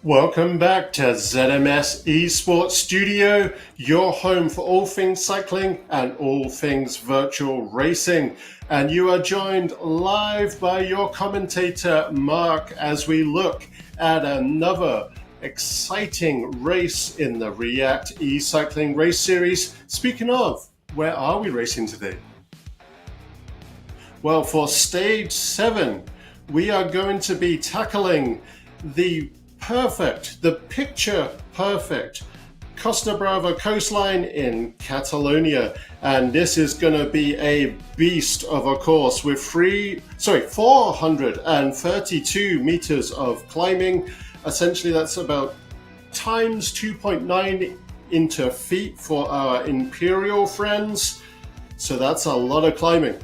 Welcome back to ZMS eSports Studio, your home for all things cycling and all things virtual racing. And you are joined live by your commentator, Mark, as we look at another exciting race in the React e-cycling race series. Speaking of, where are we racing today? Well, for stage 7, we are going to be tackling the picture perfect Costa Brava coastline in Catalonia. And this is going to be a beast of a course with 432 meters of climbing. Essentially, that's about times 2.9 into feet for our Imperial friends. So that's a lot of climbing.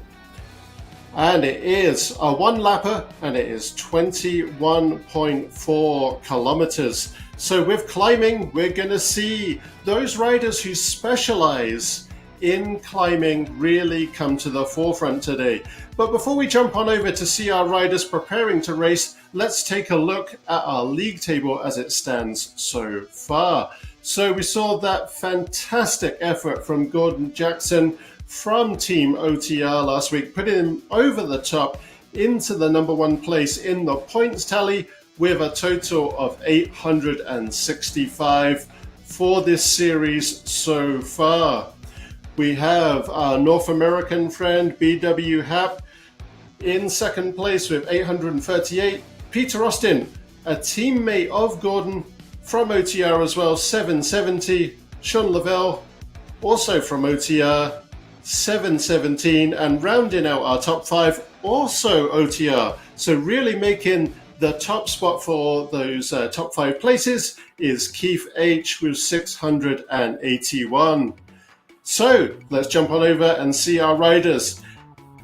And it is a one-lapper, and it is 21.4 kilometers. So with climbing, we're going to see those riders who specialize in climbing really come to the forefront today. But before we jump on over to see our riders preparing to race, let's take a look at our league table as it stands so far. So we saw that fantastic effort from Gordon Jackson from Team OTR last week, putting him over the top into the number 1 place in the points tally with a total of 865 for this series so far. We have our North American friend BW Happ in second place with 838. Peter Austin, a teammate of Gordon from OTR as well, 770. Sean Lavelle, also from OTR, 717, and rounding out our top 5, also OTR. So really making the top spot for those top 5 places is Keith H with 681. So let's jump on over and see our riders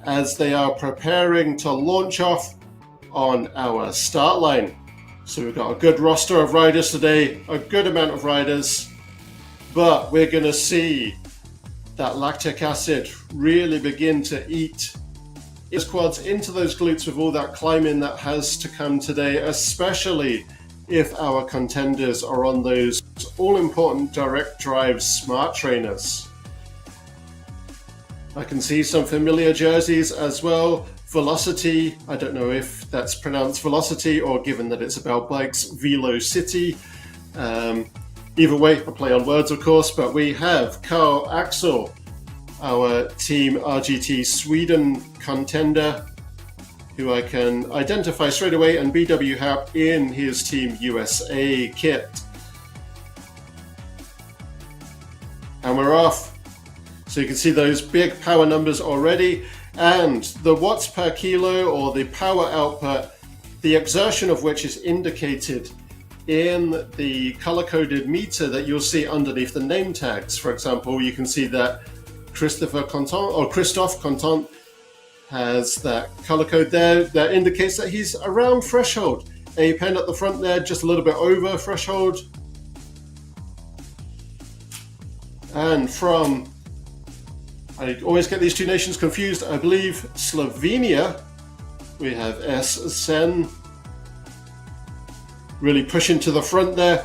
as they are preparing to launch off on our start line. So we've got a good roster of riders today, a good amount of riders, but we're going to see that lactic acid really begin to eat its quads into those glutes with all that climbing that has to come today, especially if our contenders are on those all-important direct drive smart trainers. I can see some familiar jerseys as well. Velocity, I don't know if that's pronounced Velocity or given that it's about bikes, Velo City. Either way, a play on words, of course, but we have Carl Axel, our Team RGT Sweden contender, who I can identify straight away, and BW Happ in his Team USA kit. And we're off. So you can see those big power numbers already, and the watts per kilo, or the power output, the exertion of which is indicated in the color-coded meter that you'll see underneath the name tags. For example, you can see that Christophe Contant has that color code there that indicates that he's around threshold. A pen at the front there, just a little bit over threshold. And from, I always get these two nations confused, I believe Slovenia, we have S. Sen really pushing to the front there.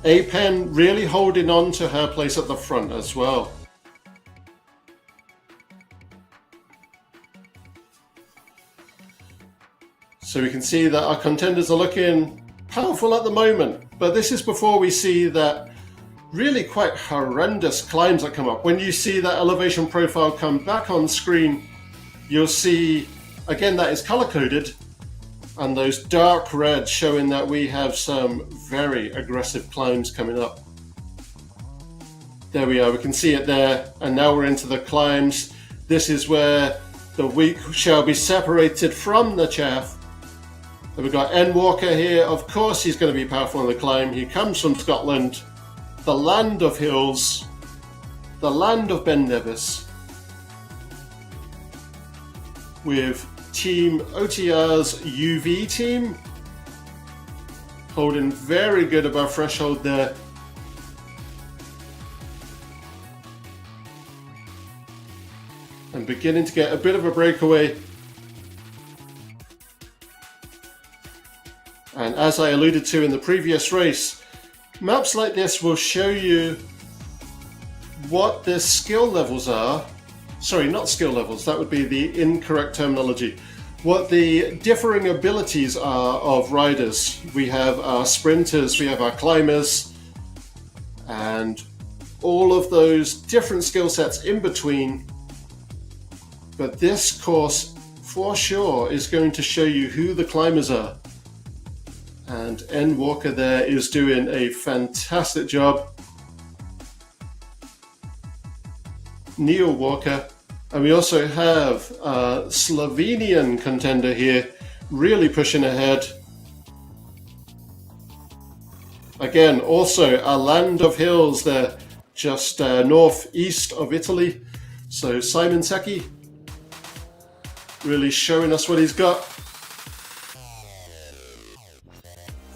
A pen really holding on to her place at the front as well. So we can see that our contenders are looking powerful at the moment, but this is before we see that really quite horrendous climbs that come up. When you see that elevation profile come back on screen, you'll see, again, that is color-coded, and those dark reds showing that we have some very aggressive climbs coming up. There we are, we can see it there, and now we're into the climbs. This is where the wheat shall be separated from the chaff. And we've got N. Walker here. Of course he's going to be powerful on the climb. He comes from Scotland, the land of hills, the land of Ben Nevis, with Team OTR's UV team holding very good above threshold there. And beginning to get a bit of a breakaway. And as I alluded to in the previous race, maps like this will show you what the skill levels are. Sorry, not skill levels, that would be the incorrect terminology. What the differing abilities are of riders. We have our sprinters, we have our climbers, and all of those different skill sets in between. But this course for sure is going to show you who the climbers are. And N Walker there is doing a fantastic job. Neil Walker. And we also have a Slovenian contender here, really pushing ahead. Again, also a land of hills there, just northeast of Italy. So Simon Secchi really showing us what he's got.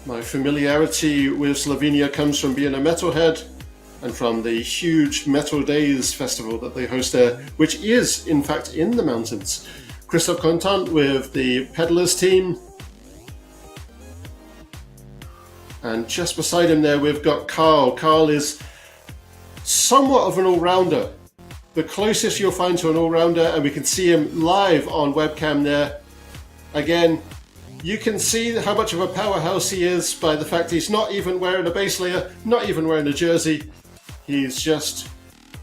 My familiarity with Slovenia comes from being a metalhead and from the huge Metal Days festival that they host there, which is in fact in the mountains. Christophe Contant with the Pedalers team. And just beside him there we've got Carl. Carl is somewhat of an all-rounder. The closest you'll find to an all-rounder, and we can see him live on webcam there. Again, you can see how much of a powerhouse he is by the fact he's not even wearing a base layer, not even wearing a jersey. He's just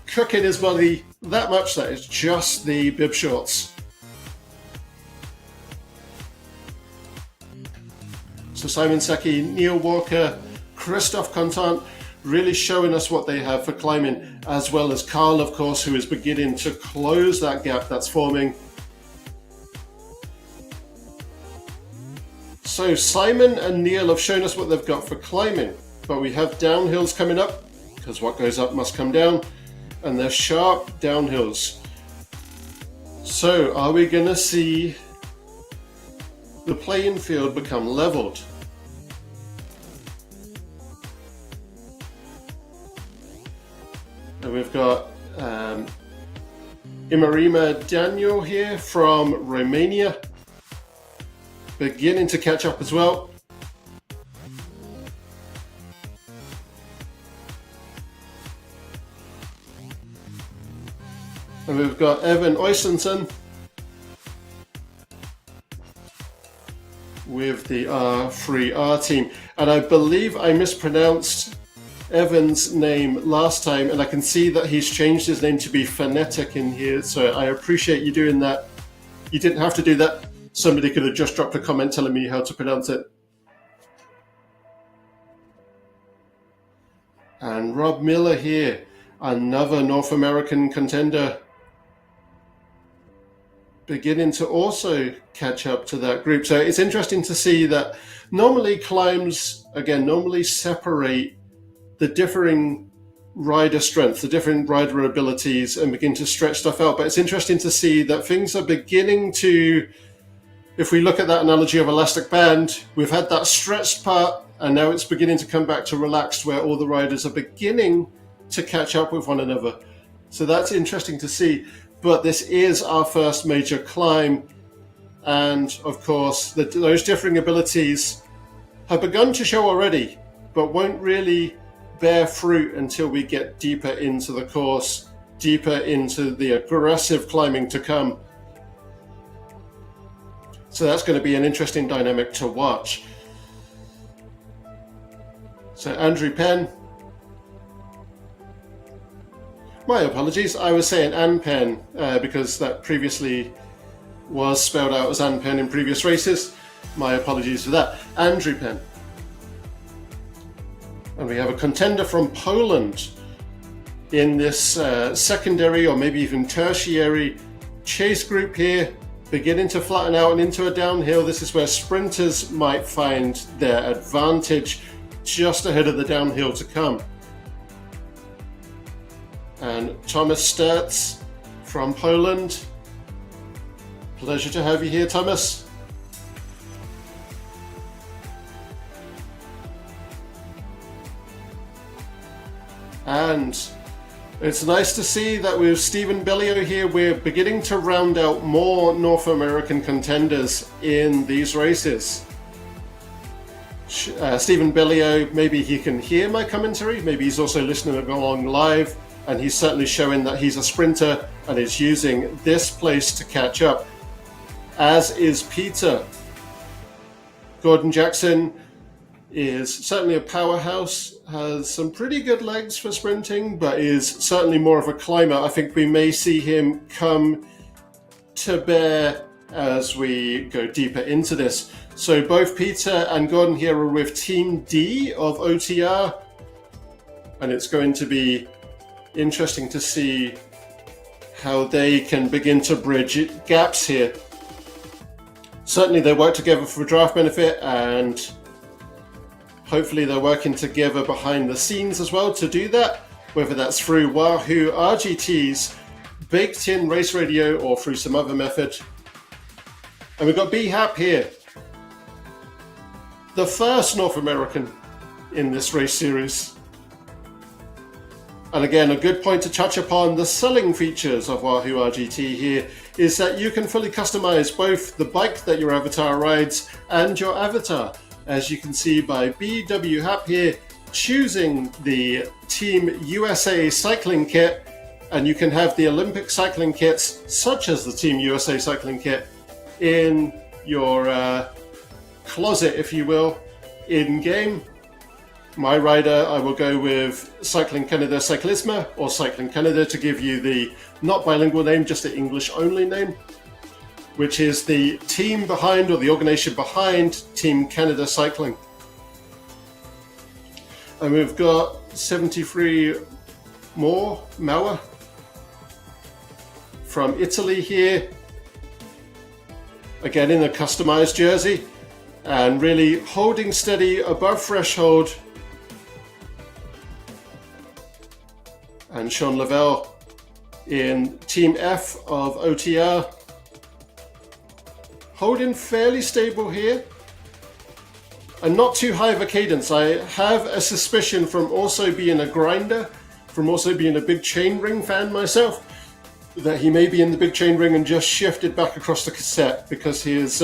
cooking his body that much that it's just the bib shorts. So Simon Secchi, Neil Walker, Christophe Contant really showing us what they have for climbing, as well as Carl, of course, who is beginning to close that gap that's forming. So Simon and Neil have shown us what they've got for climbing, but we have downhills coming up, because what goes up must come down, and they're sharp downhills. So are we going to see the playing field become leveled? And we've got Imarima Daniel here from Romania, beginning to catch up as well. And we've got Evan Oystensen with the R3R team. And I believe I mispronounced Evan's name last time, and I can see that he's changed his name to be phonetic in here, so I appreciate you doing that. You didn't have to do that. Somebody could have just dropped a comment telling me how to pronounce it. And Rob Miller here, another North American contender, beginning to also catch up to that group. So it's interesting to see that normally climbs, again, normally separate the differing rider strength, the different rider abilities, and begin to stretch stuff out. But it's interesting to see that things are beginning to, if we look at that analogy of elastic band, we've had that stretched part, and now it's beginning to come back to relaxed, where all the riders are beginning to catch up with one another. So that's interesting to see. But this is our first major climb, and of course those differing abilities have begun to show already, but won't really bear fruit until we get deeper into the course, deeper into the aggressive climbing to come. So that's going to be an interesting dynamic to watch. So Andrew Penn. My apologies, I was saying Ann Penn because that previously was spelled out as Ann Penn in previous races. My apologies for that. Andrew Penn. And we have a contender from Poland in this secondary or maybe even tertiary chase group here, beginning to flatten out and into a downhill. This is where sprinters might find their advantage just ahead of the downhill to come. And Thomas Sturz from Poland. Pleasure to have you here, Thomas. And it's nice to see that with Stephen Bellio here, we're beginning to round out more North American contenders in these races. Stephen Bellio, maybe he can hear my commentary, maybe he's also listening along live, and he's certainly showing that he's a sprinter and is using this place to catch up, as is Peter. Gordon Jackson is certainly a powerhouse, has some pretty good legs for sprinting, but is certainly more of a climber. I think we may see him come to bear as we go deeper into this. So both Peter and Gordon here are with Team D of OTR, and it's going to be interesting to see how they can begin to bridge gaps here. Certainly they work together for draft benefit, and hopefully they're working together behind the scenes as well to do that, whether that's through Wahoo RGT's baked in race radio or through some other method. And we've got B-Hap here, the first North American in this race series. And again, a good point to touch upon the selling features of Wahoo RGT here is that you can fully customize both the bike that your avatar rides and your avatar. As you can see by BW Hap here, choosing the Team USA cycling kit, and you can have the Olympic cycling kits, such as the Team USA cycling kit, in your closet, if you will, in-game. My rider, I will go with Cycling Canada Cyclisme, or Cycling Canada to give you the not bilingual name, just the English only name, which is the team behind, or the organization behind, Team Canada Cycling. And we've got 73 more Mauer from Italy here, again in a customized jersey, and really holding steady above threshold. And Sean Lavelle in Team F of OTR, holding fairly stable here, and not too high of a cadence. I have a suspicion, from also being a grinder, from also being a big chainring fan myself, that he may be in the big chainring and just shifted back across the cassette, because his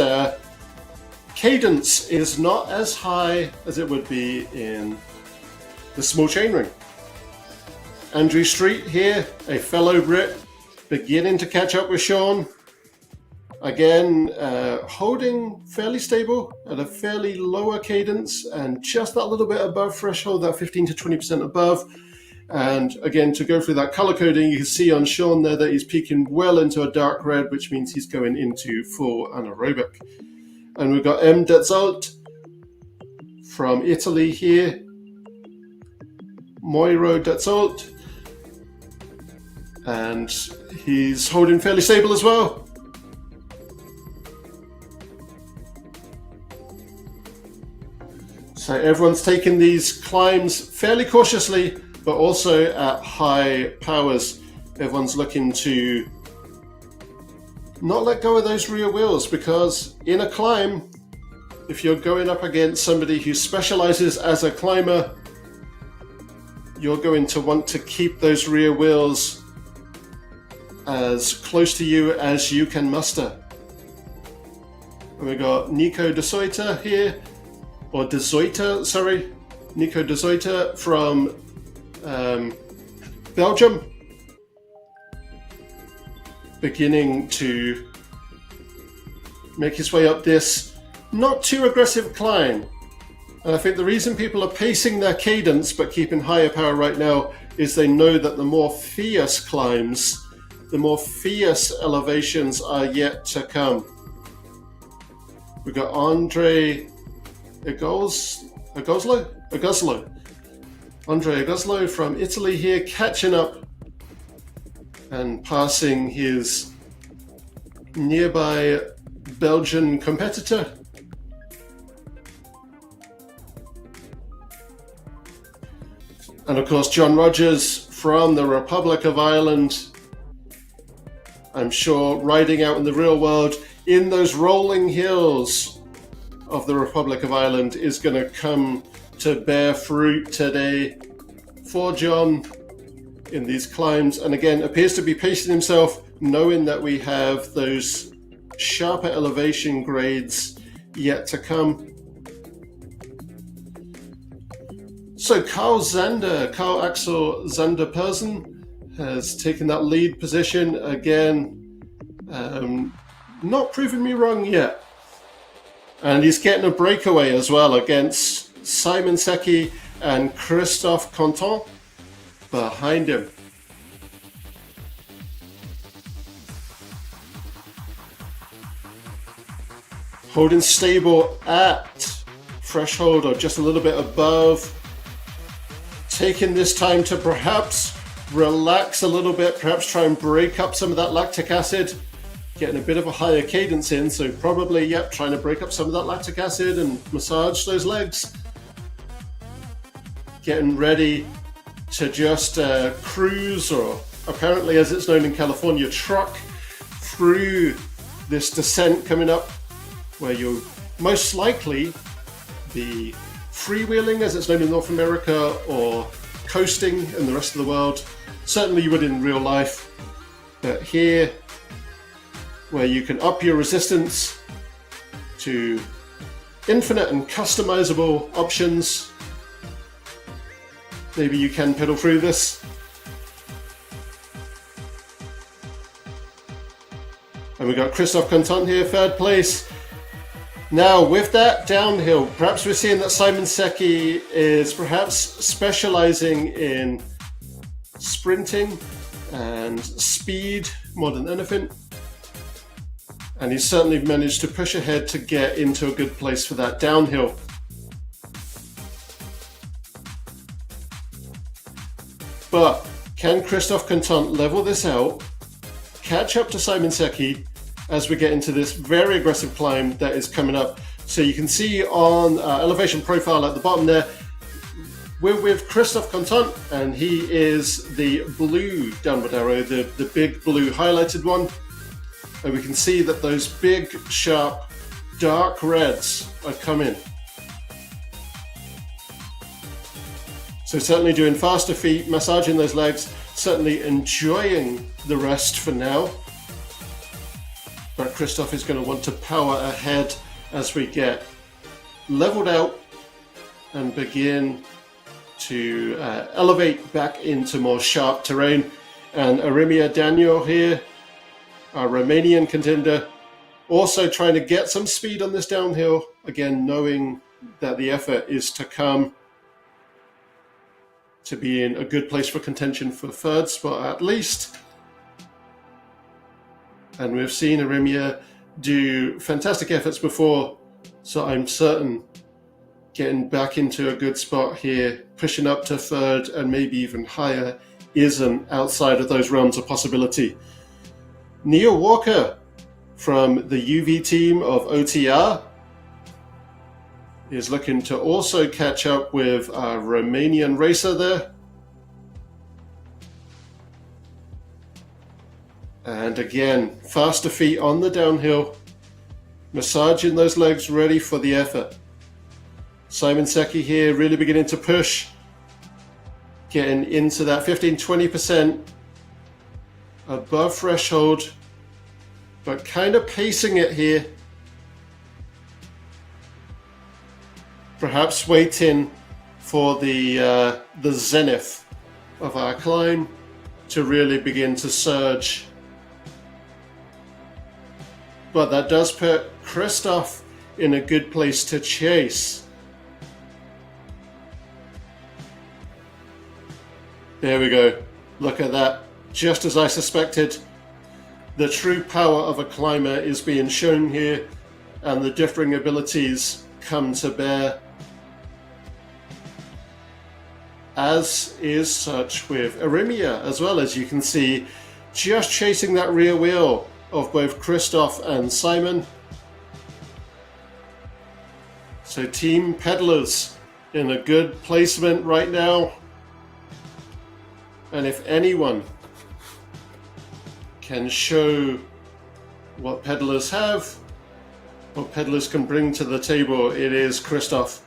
cadence is not as high as it would be in the small chainring. Andrew Street here, a fellow Brit, beginning to catch up with Sean. Again, holding fairly stable at a fairly lower cadence, and just that little bit above threshold, that 15 to 20% above. And again, to go through that color coding, you can see on Sean there that he's peaking well into a dark red, which means he's going into full anaerobic. And we've got M. Detzalt from Italy here, Moiro Detzalt, and he's holding fairly stable as well. So everyone's taking these climbs fairly cautiously, but also at high powers. Everyone's looking to not let go of those rear wheels, because in a climb, if you're going up against somebody who specializes as a climber, you're going to want to keep those rear wheels as close to you as you can muster. And we got Nico de Soiter here, or de Zoyter, sorry, Nico de Zoyter from Belgium, beginning to make his way up this not too aggressive climb. And I think the reason people are pacing their cadence but keeping higher power right now is they know that the more fierce climbs, the more fierce elevations are yet to come. We've got Andre Agoslo from Italy here, catching up and passing his nearby Belgian competitor. And of course, John Rogers from the Republic of Ireland, I'm sure riding out in the real world in those rolling hills of the Republic of Ireland is going to come to bear fruit today for John in these climbs. And again, appears to be pacing himself, knowing that we have those sharper elevation grades yet to come. So Carl Axel Zander Persen has taken that lead position again. Not proving me wrong yet. And he's getting a breakaway as well against Simon Secchi and Christophe Contant behind him. Holding stable at threshold or just a little bit above. Taking this time to perhaps relax a little bit, perhaps try and break up some of that lactic acid. Getting a bit of a higher cadence in, so probably, trying to break up some of that lactic acid and massage those legs. Getting ready to just cruise, or apparently as it's known in California, truck through this descent coming up, where you'll most likely be freewheeling as it's known in North America, or coasting in the rest of the world. Certainly you would in real life, but here, where you can up your resistance to infinite and customizable options. Maybe you can pedal through this. And we got Christophe Contant here, third place. Now with that downhill, perhaps we're seeing that Simon Secchi is perhaps specializing in sprinting and speed more than anything. And he's certainly managed to push ahead to get into a good place for that downhill. But can Christophe Contant level this out, catch up to Simon Secchi as we get into this very aggressive climb that is coming up? So you can see on elevation profile at the bottom there, we're with Christophe Contant, and he is the blue downward arrow, the big blue highlighted one. And we can see that those big, sharp, dark reds are coming. So certainly doing faster feet, massaging those legs, certainly enjoying the rest for now. But Christophe is going to want to power ahead as we get leveled out and begin to elevate back into more sharp terrain. And Arimia Daniel here, our Romanian contender, also trying to get some speed on this downhill, again knowing that the effort is to come to be in a good place for contention for third spot at least. And we've seen Arimia do fantastic efforts before, so I'm certain getting back into a good spot here, pushing up to third and maybe even higher, isn't outside of those realms of possibility. Neil Walker from the UV team of OTR is looking to also catch up with our Romanian racer there. And again, faster feet on the downhill, massaging those legs ready for the effort. Simon Secchi here really beginning to push, getting into that 15-20% above threshold, but kind of pacing it here. Perhaps waiting for the zenith of our climb to really begin to surge. But that does put Christophe in a good place to chase. There we go. Look at that. Just as I suspected, the true power of a climber is being shown here, and the differing abilities come to bear. As is such with Arimia as well, as you can see, just chasing that rear wheel of both Christophe and Simon. So team pedalers in a good placement right now. And if anyone can show what pedalers have, what pedalers can bring to the table, it is Christophe.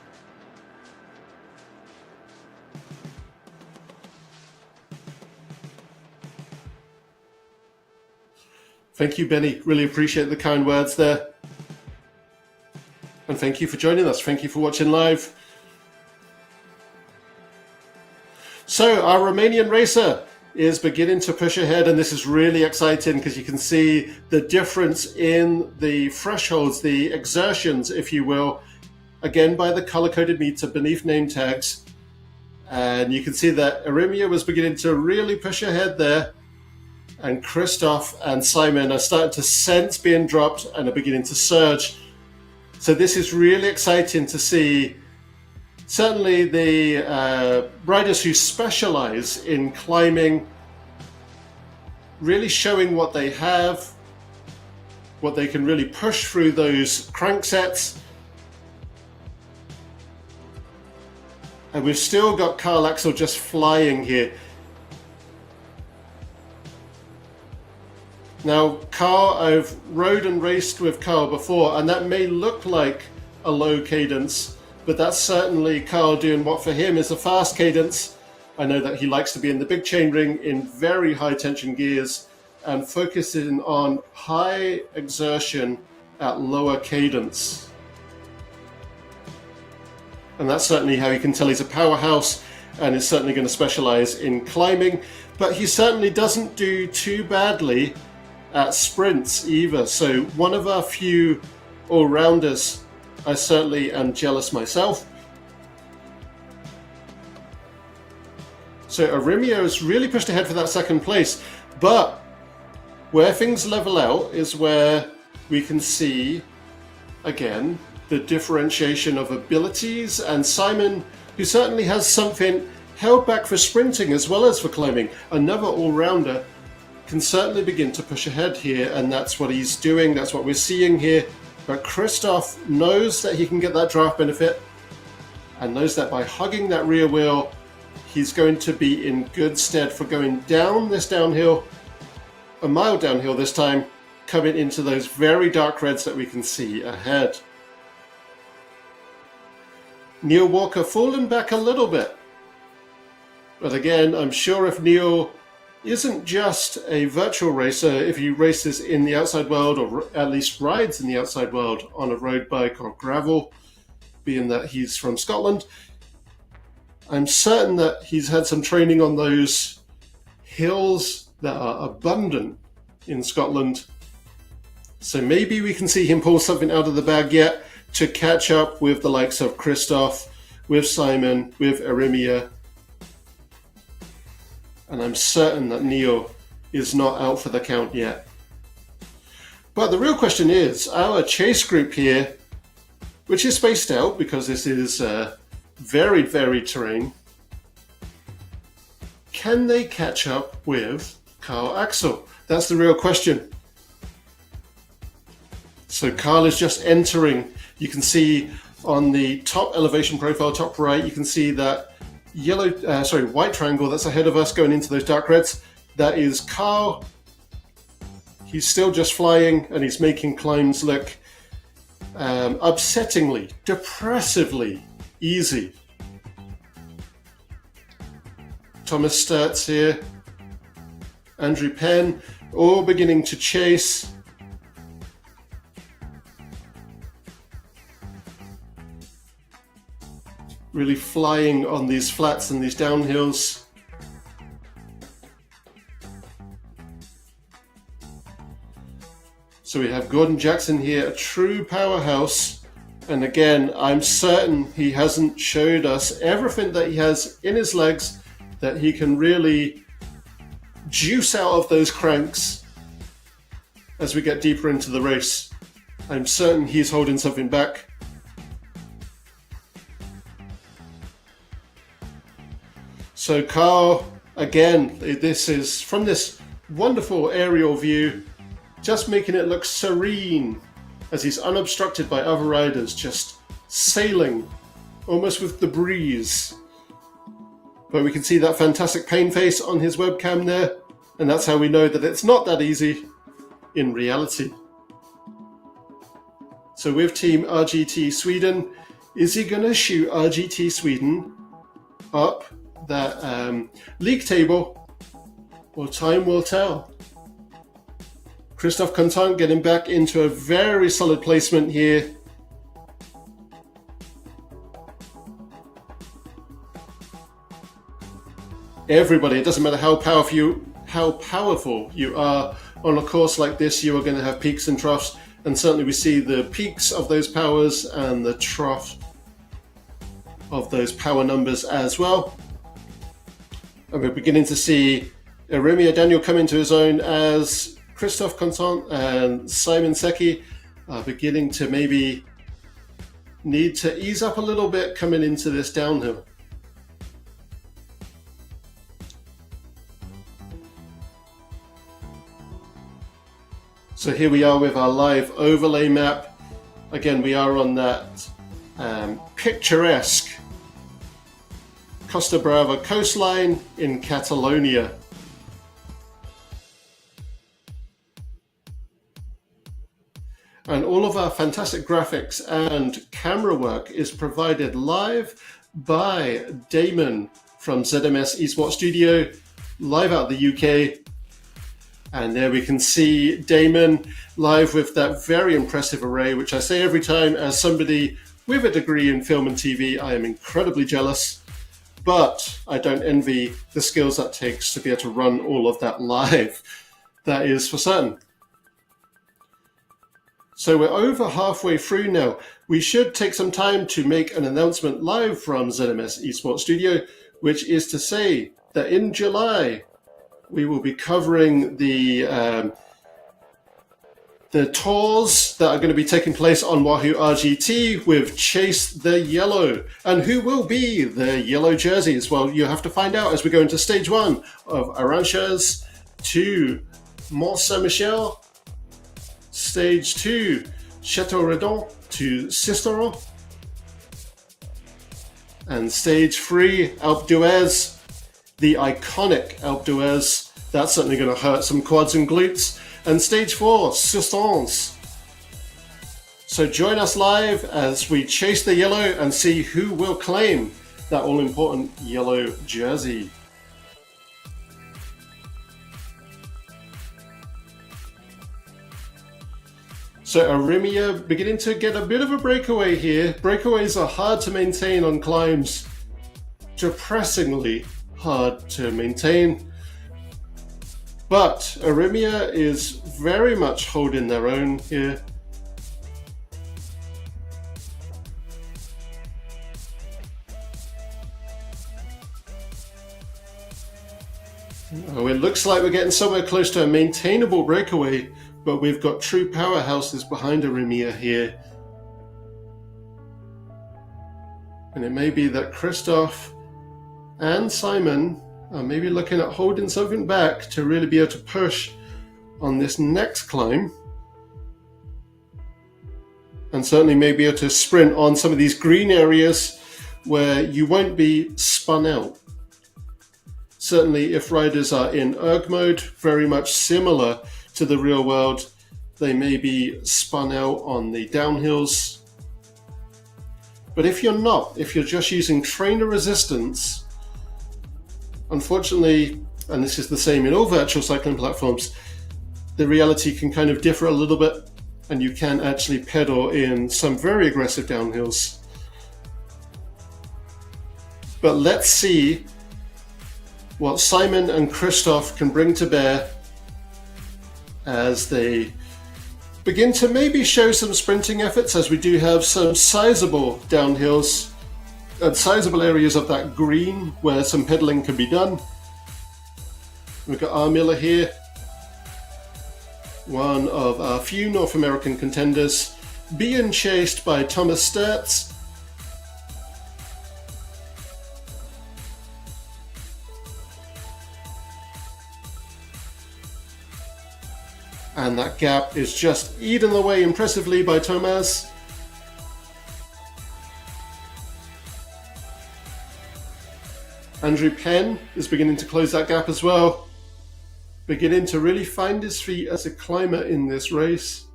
Thank you, Benny. Really appreciate the kind words there. And thank you for joining us. Thank you for watching live. So our Romanian racer is beginning to push ahead, and this is really exciting because you can see the difference in the thresholds, the exertions, if you will, again by the color-coded meter beneath name tags. And you can see that Arimia was beginning to really push ahead there, and Christoph and Simon are starting to sense being dropped and are beginning to surge. So this is really exciting to see. Certainly the riders who specialize in climbing really showing what they have, what they can really push through those cranksets. And we've still got Carl Axel just flying here. Now, Carl, I've rode and raced with Carl before, and that may look like a low cadence, but that's certainly Carl doing what for him is a fast cadence. I know that he likes to be in the big chainring in very high tension gears and focusing on high exertion at lower cadence. And that's certainly how you can tell he's a powerhouse and is certainly going to specialize in climbing, but he certainly doesn't do too badly at sprints either. So one of our few all-rounders. I certainly am jealous myself. So Arimio has really pushed ahead for that second place, but where things level out is where we can see, again, the differentiation of abilities, and Simon, who certainly has something held back for sprinting as well as for climbing, another all-rounder, can certainly begin to push ahead here, and that's what he's doing, that's what we're seeing here. But Christoph knows that he can get that draft benefit and knows that by hugging that rear wheel, he's going to be in good stead for going down this downhill, a mile downhill this time, coming into those very dark reds that we can see ahead. Neil Walker falling back a little bit. But again, I'm sure if Neil isn't just a virtual racer, if he races in the outside world, or at least rides in the outside world on a road bike or gravel, being that he's from Scotland, I'm certain that he's had some training on those hills that are abundant in Scotland. So maybe we can see him pull something out of the bag yet to catch up with the likes of Christoph, with Simon, with Arimia. And I'm certain that Neo is not out for the count yet. But the real question is, our chase group here, which is spaced out because this is very, very terrain, can they catch up with Carl Axel? That's the real question. So Carl is just entering. You can see on the top elevation profile, top right, you can see that white triangle that's ahead of us going into those dark reds. That is Carl. He's still just flying and he's making climbs look upsettingly, depressively easy. Thomas Sturts here, Andrew Penn, all beginning to chase. Really flying on these flats and these downhills. So we have Gordon Jackson here, a true powerhouse. And again, I'm certain he hasn't showed us everything that he has in his legs that he can really juice out of those cranks as we get deeper into the race. I'm certain he's holding something back. So Carl, again, this is from this wonderful aerial view, just making it look serene as he's unobstructed by other riders, just sailing almost with the breeze. But we can see that fantastic pain face on his webcam there, and that's how we know that it's not that easy in reality. So with Team RGT Sweden, is he going to shoot RGT Sweden up that league table? Well, time will tell. Christoph Contant getting back into a very solid placement here. everybody. It doesn't matter how powerful you are on a course like this. You are going to have peaks and troughs, and certainly we see the peaks of those powers and the trough of those power numbers as well. And we're beginning to see Eremia Daniel come into his own as Christophe Contant and Simon Secchi are beginning to maybe need to ease up a little bit coming into this downhill. So here we are with our live overlay map. Again, we are on that picturesque Costa Brava coastline in Catalonia. And all of our fantastic graphics and camera work is provided live by Damon from ZMS eSports Studio, live out the UK. And there we can see Damon live with that very impressive array, which I say every time as somebody with a degree in film and TV, I am incredibly jealous. But I don't envy the skills that takes to be able to run all of that live. That is for certain. So we're over halfway through now. We should take some time to make an announcement live from ZMS eSports Studio, which is to say that in July, we will be covering the tours that are going to be taking place on Wahoo RGT with Chase the Yellow. And who will be the yellow jerseys? Well, you have to find out as we go into stage 1 of Arranchas to Mont Saint-Michel, stage 2, Chateau Redon to Sisteron, and stage 3, Alpe d'Huez, the iconic Alpe d'Huez. That's certainly going to hurt some quads and glutes. And stage 4, Sustance. So join us live as we chase the yellow and see who will claim that all-important yellow jersey. So Eremia beginning to get a bit of a breakaway here. Breakaways are hard to maintain on climbs. Depressingly hard to maintain. But Eremia is very much holding their own here. Oh, it looks like we're getting somewhere close to a maintainable breakaway, but we've got true powerhouses behind Eremia here. And it may be that Christophe and Simon are maybe looking at holding something back to really be able to push on this next climb. And certainly may be able to sprint on some of these green areas where you won't be spun out. Certainly if riders are in erg mode, very much similar to the real world, they may be spun out on the downhills. But if you're not, if you're just using trainer resistance, unfortunately, and this is the same in all virtual cycling platforms, the reality can kind of differ a little bit, and you can actually pedal in some very aggressive downhills. But let's see what Simon and Christophe can bring to bear as they begin to maybe show some sprinting efforts, as we do have some sizable downhills and sizable areas of that green where some pedaling can be done. We've got R. Miller here, one of our few North American contenders, being chased by Thomas Sturz. And that gap is just eaten away impressively by Thomas. Andrew Penn is beginning to close that gap as well, beginning to really find his feet as a climber in this race.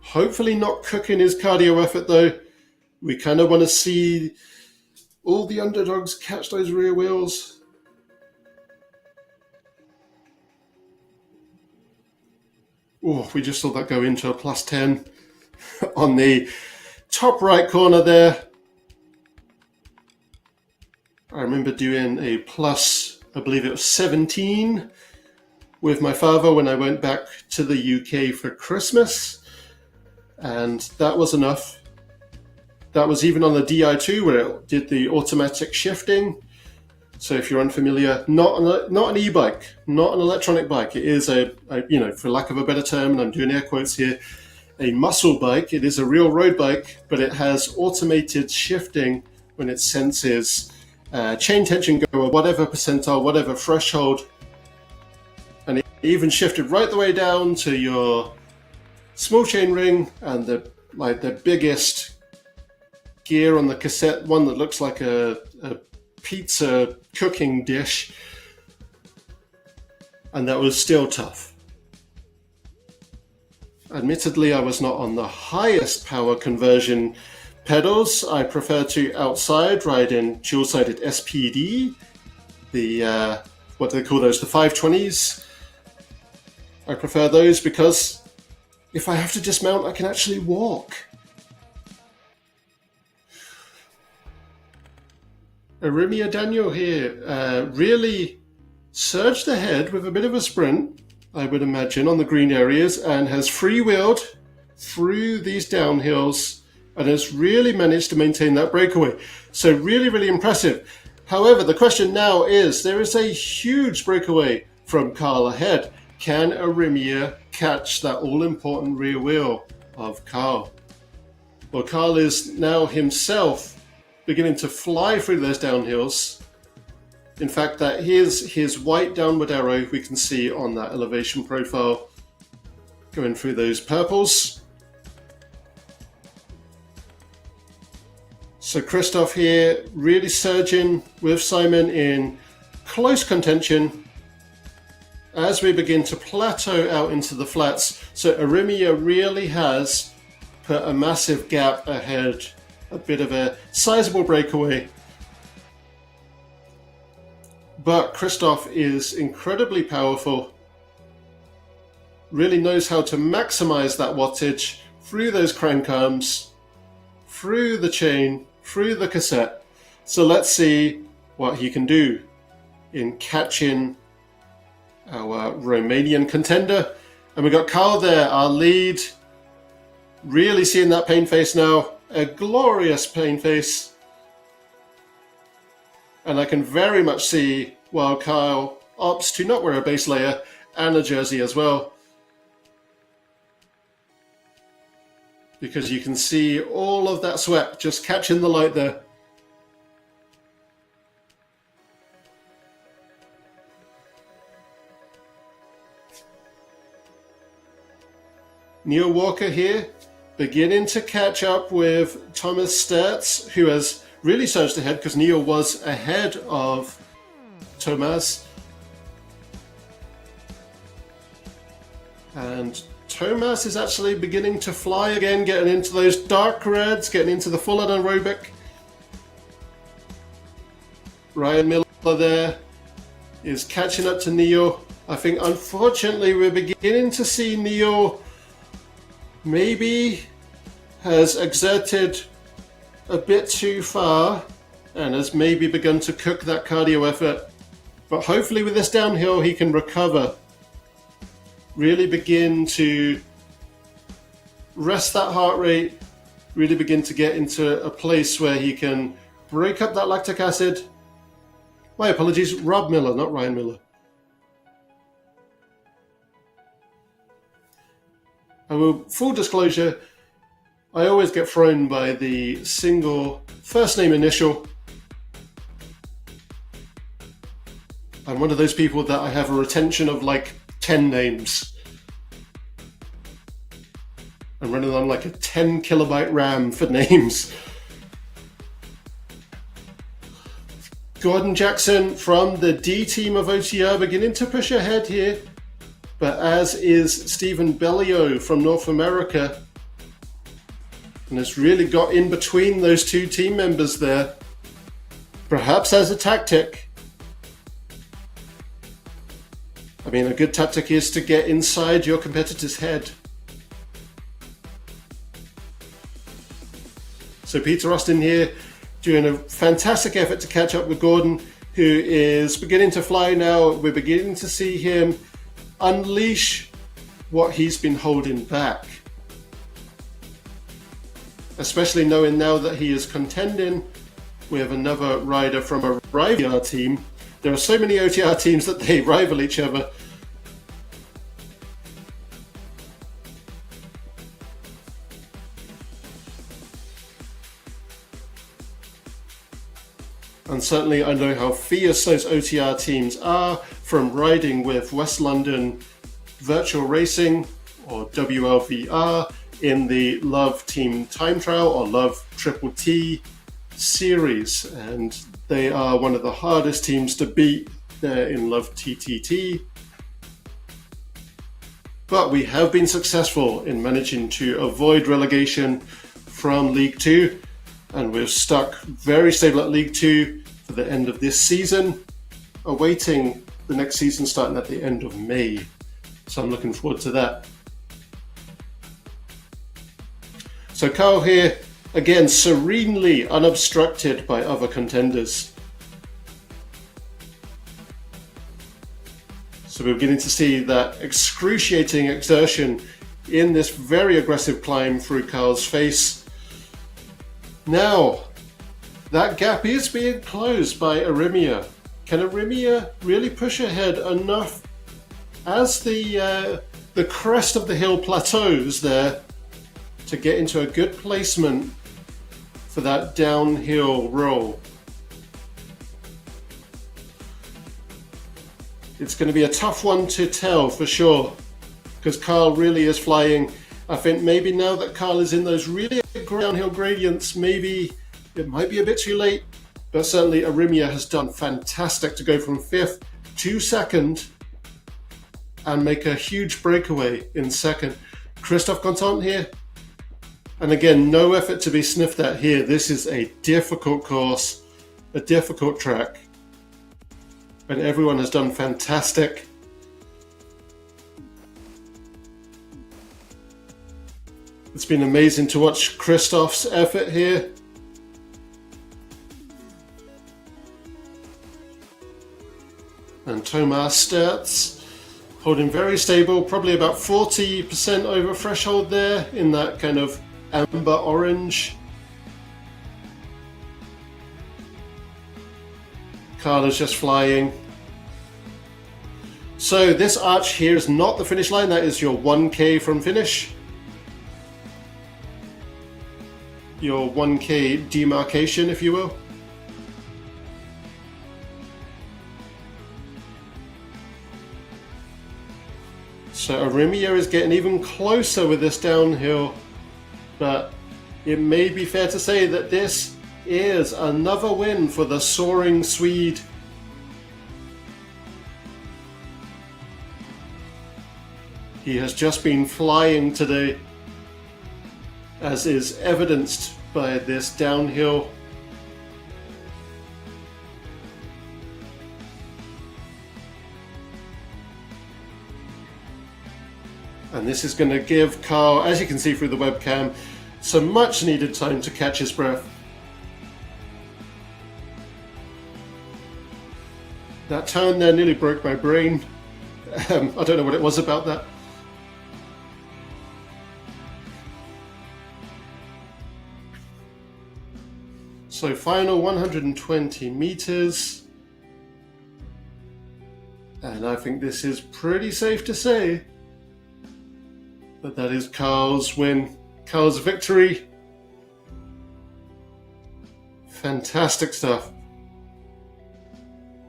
Hopefully not cooking his cardio effort though. We kind of want to see all the underdogs catch those rear wheels. Oh, we just saw that go into a plus 10 on the top right corner there. I remember doing a plus, I believe it was 17 with my father when I went back to the UK for Christmas. And that was enough. That was even on the DI2 where it did the automatic shifting. So if you're unfamiliar, not an e-bike, not an electronic bike. It is a, for lack of a better term, and I'm doing air quotes here, a muscle bike. It is a real road bike, but it has automated shifting when it senses chain tension go at whatever percentile, whatever threshold. And it even shifted right the way down to your small chain ring and the biggest gear on the cassette, one that looks like a pizza cooking dish, and that was still tough. Admittedly, I was not on the highest power conversion pedals. I prefer to outside ride in dual-sided SPD, the what do they call those, the 520s. I prefer those because if I have to dismount, I can actually walk. Arimia Daniel here really surged ahead with a bit of a sprint, I would imagine, on the green areas, and has freewheeled through these downhills and has really managed to maintain that breakaway. So really, really impressive. However, the question now is, there is a huge breakaway from Carl ahead. Can Arimia catch that all-important rear wheel of Carl? Well, Carl is now himself beginning to fly through those downhills. In fact, that his white downward arrow we can see on that elevation profile going through those purples. So Christoph here really surging with Simon in close contention as we begin to plateau out into the flats. So Arimia really has put a massive gap ahead, a bit of a sizable breakaway. But Christoph is incredibly powerful, really knows how to maximize that wattage through those crank arms, through the chain, through the cassette. So let's see what he can do in catching our Romanian contender. And we got Carl there, our lead, really seeing that pain face now, a glorious pain face. And I can very much see while Kyle opts to not wear a base layer and a jersey as well, because you can see all of that sweat just catching the light there. Neil Walker here, beginning to catch up with Thomas Stertz, who has really surged ahead because Neil was ahead of Thomas. And Thomas is actually beginning to fly again, getting into those dark reds, getting into the full anaerobic. Ryan Miller there is catching up to Neil. I think unfortunately we're beginning to see Neil maybe has exerted a bit too far and has maybe begun to cook that cardio effort. But hopefully with this downhill he can recover, really begin to rest that heart rate, really begin to get into a place where he can break up that lactic acid. My apologies, Rob Miller, not Ryan Miller. I will, full disclosure, I always get thrown by the single first name initial. I'm one of those people that I have a retention of like 10 names. I'm running on like a 10 kilobyte RAM for names. Gordon Jackson from the D team of OTR beginning to push ahead here, but as is Stephen Bellio from North America, and has really got in between those two team members there, perhaps as a tactic. I mean, a good tactic is to get inside your competitor's head. So Peter Austin here doing a fantastic effort to catch up with Gordon, who is beginning to fly now. We're beginning to see him unleash what he's been holding back. Especially knowing now that he is contending with another rider from a rival OTR team. There are so many OTR teams that they rival each other. And certainly I know how fierce those OTR teams are from riding with West London Virtual Racing, or WLVR, in the Love Team Time Trial or Love Triple T series. And they are one of the hardest teams to beat there in Love TTT. But we have been successful in managing to avoid relegation from League 2. And we're stuck very stable at League 2 for the end of this season, awaiting the next season starting at the end of May. So I'm looking forward to that. So Carl here, again, serenely unobstructed by other contenders. So we're beginning to see that excruciating exertion in this very aggressive climb through Carl's face. Now, that gap is being closed by Arimia. Can Arimia really push ahead enough as the crest of the hill plateaus there to get into a good placement for that downhill roll? It's going to be a tough one to tell for sure, because Carl really is flying. I think maybe now that Carl is in those really downhill gradients, maybe it might be a bit too late, but certainly Arimia has done fantastic to go from 5th to 2nd and make a huge breakaway in 2nd. Christophe Contant here, and again, no effort to be sniffed at here. This is a difficult course, a difficult track, and everyone has done fantastic. It's been amazing to watch Christophe's effort here. And Thomas Stertz holding very stable, probably about 40% over threshold there in that kind of amber orange. Carl is just flying. So this arch here is not the finish line, that is your 1K from finish. Your 1K demarcation, if you will. So Arimia is getting even closer with this downhill, but it may be fair to say that this is another win for the soaring Swede. He has just been flying today, as is evidenced by this downhill. And this is going to give Carl, as you can see through the webcam, some much needed time to catch his breath. That turn there nearly broke my brain. I don't know what it was about that. So final 120 meters. And I think this is pretty safe to say that that is Carl's win, Carl's victory. Fantastic stuff.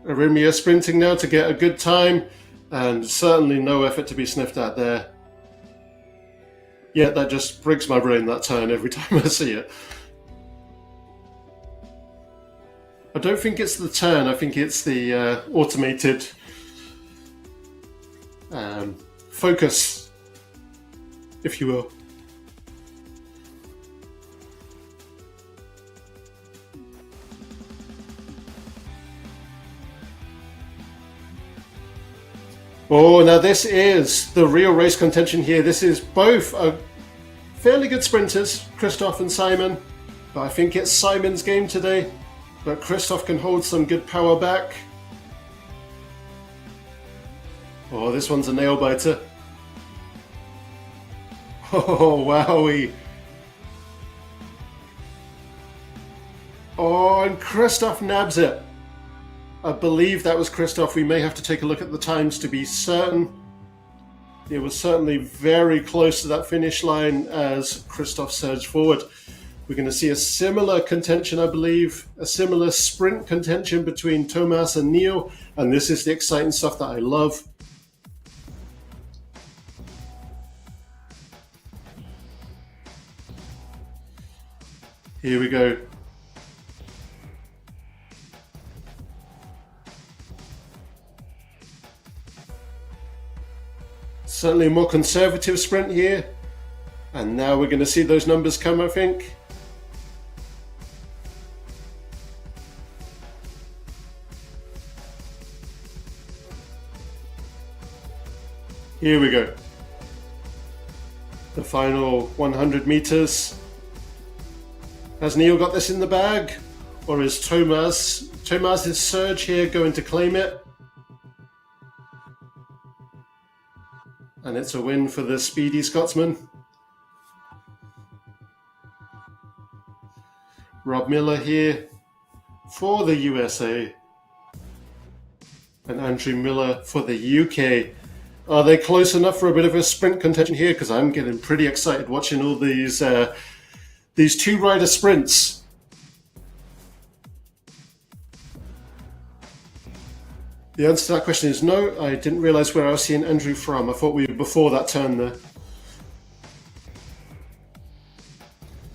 Arimia sprinting now to get a good time, and certainly no effort to be sniffed at there. Yeah, that just breaks my brain, that turn, every time I see it. I don't think it's the turn, I think it's the automated focus, if you will. Oh, now this is the real race contention here. This is both fairly good sprinters, Christophe and Simon. But I think it's Simon's game today. But Christoph can hold some good power back. Oh, this one's a nail biter. Oh, wowie. Oh, and Christoph nabs it. I believe that was Christoph. We may have to take a look at the times to be certain. It was certainly very close to that finish line as Christoph surged forward. We're going to see a similar contention, I believe, a similar sprint contention between Thomas and Neil. And this is the exciting stuff that I love. Here we go. Certainly a more conservative sprint here. And now we're going to see those numbers come, I think. Here we go. The final 100 meters. Has Neil got this in the bag? Or is Thomas's surge here going to claim it? And it's a win for the speedy Scotsman. Rob Miller here for the USA. And Andrew Miller for the UK. Are they close enough for a bit of a sprint contention here? Because I'm getting pretty excited watching all these two-rider sprints. The answer to that question is no. I didn't realise where I was seeing Andrew from. I thought we were before that turn there.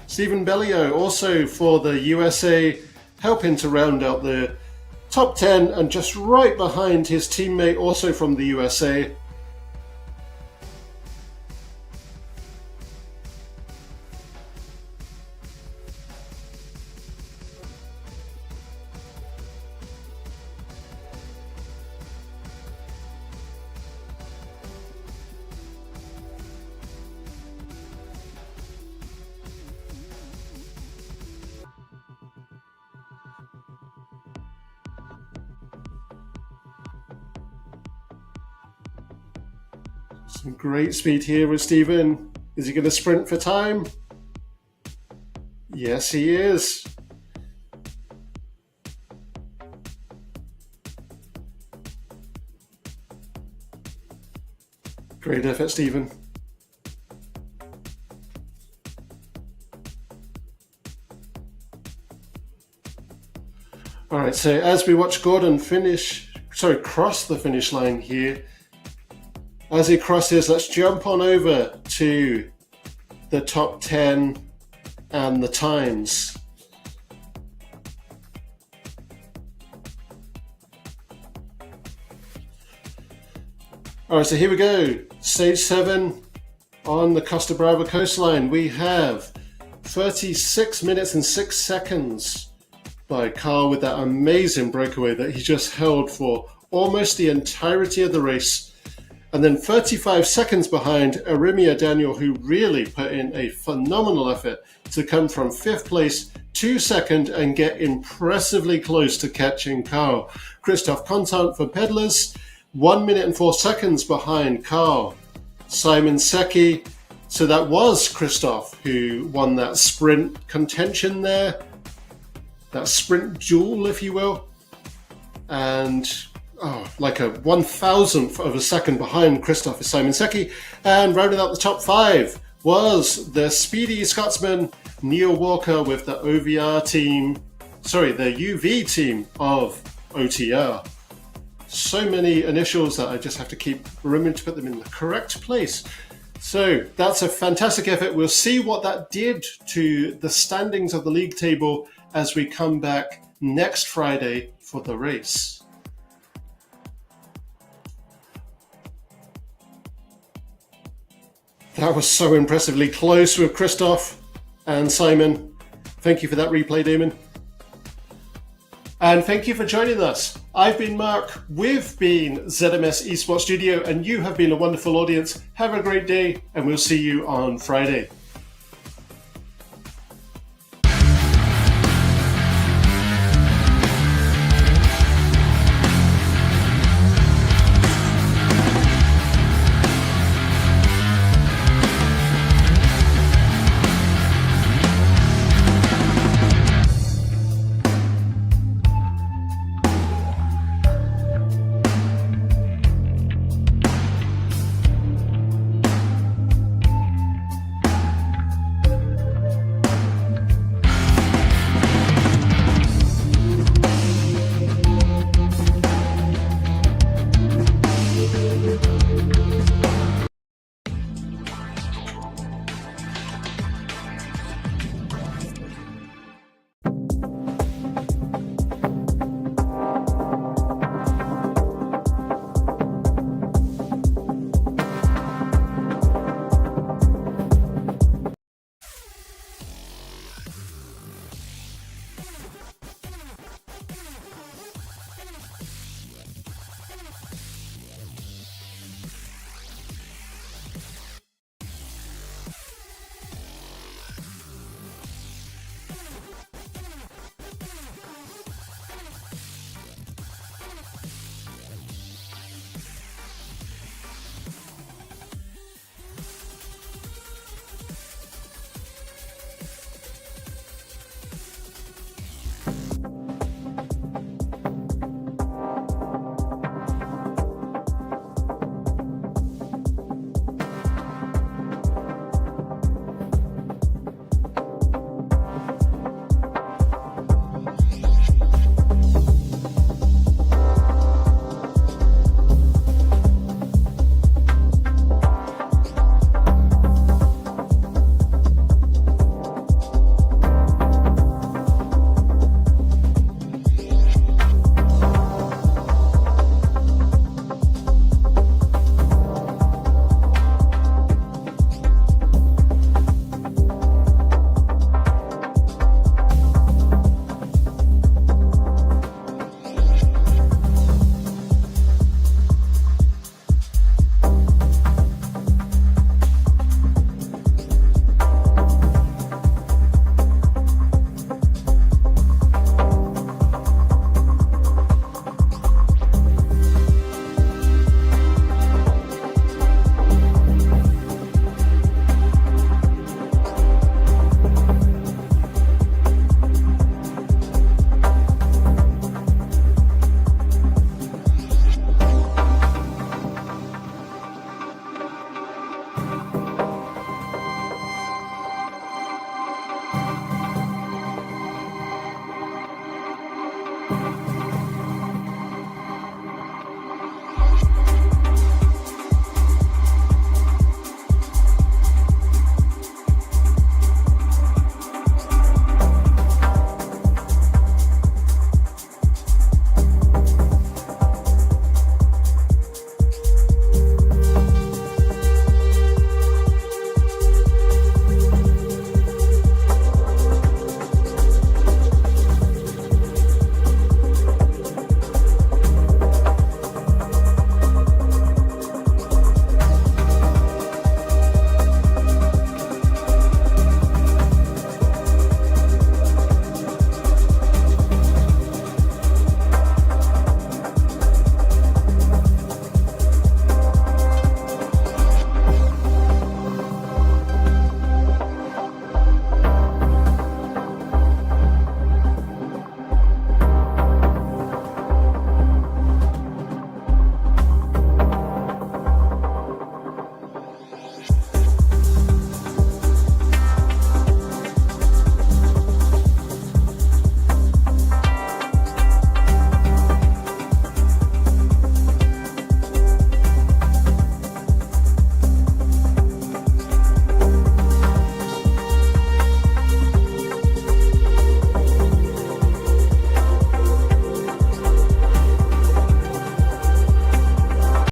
Stephen Bellio, also for the USA, helping to round out the top 10, and just right behind his teammate, also from the USA. Some great speed here with Stephen. Is he going to sprint for time? Yes, he is. Great effort, Stephen. All right, so as we watch Gordon cross the finish line here, as he crosses, let's jump on over to the top 10 and the times. All right, so here we go. Stage 7 on the Costa Brava coastline. We have 36 minutes and 6 seconds by Carl with that amazing breakaway that he just held for almost the entirety of the race. And then 35 seconds behind Arimia Daniel, who really put in a phenomenal effort to come from 5th place to 2nd and get impressively close to catching Carl. Christoph Contant for Pedlers, 1 minute and 4 seconds behind Carl. Simon Secchi, so that was Christoph who won that sprint contention there, that sprint duel, if you will. And like a 1,000th of a second behind Christoph is Simon Secchi. And rounding out the top 5 was the speedy Scotsman Neil Walker with the UV team of OTR. So many initials that I just have to keep remembering to put them in the correct place. So that's a fantastic effort. We'll see what that did to the standings of the league table as we come back next Friday for the race. That was so impressively close with Christoph and Simon. Thank you for that replay, Damon. And thank you for joining us. I've been Mark, we've been ZMS Esports Studio, and you have been a wonderful audience. Have a great day, and we'll see you on Friday.